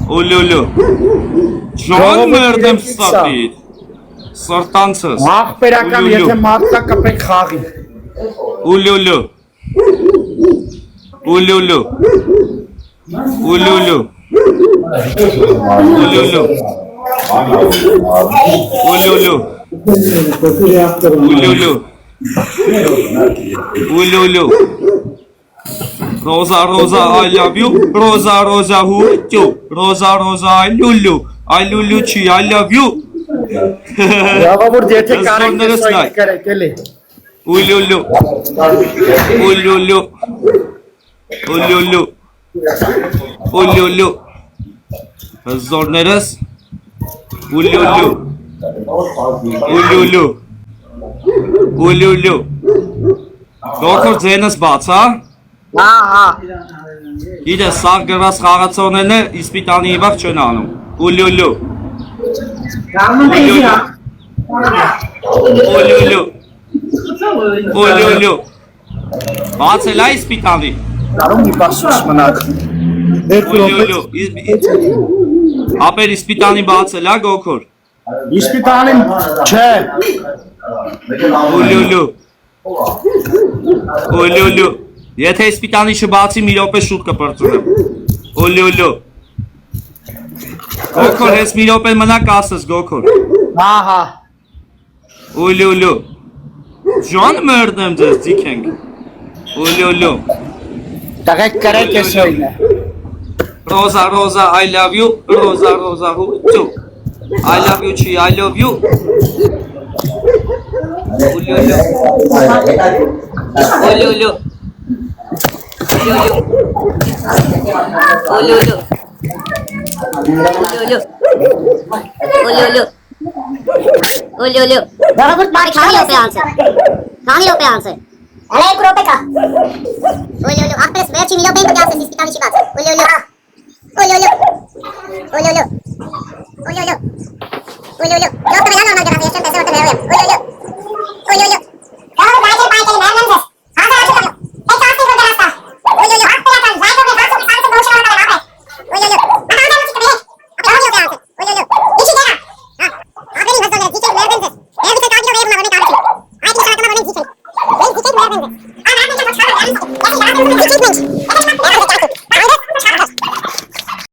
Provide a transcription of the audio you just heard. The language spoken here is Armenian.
Ոլոլո։ Ջան մերդեմ ստապիտ։ Սրտանցս։ Ախպերական եթե մարդա կպեք խաղի։ Ոլոլո։ Ոլոլո։ Ոլոլո։ Ոլոլո։ Ոլոլո։ Ոլոլո։ Ոլոլո։ Rosa, Rosa, I love you. Rosa, Rosa, who you? Rosa, Rosa, I lulu. I lulu chi, I love you. Yavur եթե կարեք սոյ կարեք էլի։ Ոլոլո։ Ոլոլո։ Ոլոլո։ Ոլոլո։ Զորներս։ Ոլոլո։ Ոլոլո։ Ոլոլո։ Դոկտոր ձենս բաց, հա։ Ահա։ Իդե սաղ գրված խաղացողներն է իսպիտանի իվաղ չեն անում։ Ոլոլո։ Ոլոլո։ Ոլոլո։ Բաց էլ է իսպիտանի։ Դարում մի պասուս մնաք։ Ոլոլո։ Ապեր իսպիտանի բաց էլ է գոքոր։ Իսպիտանին չէ։ Ոլոլո։ Ոլոլո։ Եթե իսպիտանի չբացի մի րոպե շուտ կպրծունեմ։ Ոլոլո։ Գոքոր հես մի րոպե մնա կասես գոքոր։ Ահա։ Ոլոլո։ Ջան մերդեմ ձեզ ձիք ենք։ Ոլոլո։ Տղեկ կարեք է սոյնը։ Rosa, Rosa, I love you. Rosa, Rosa, who you? I love you, chi, I love you. ولولو ولولو ولولو ولولو ولولو Baba bu bari kani yok beyansı. Kani yok beyansı. Hele kuro peka.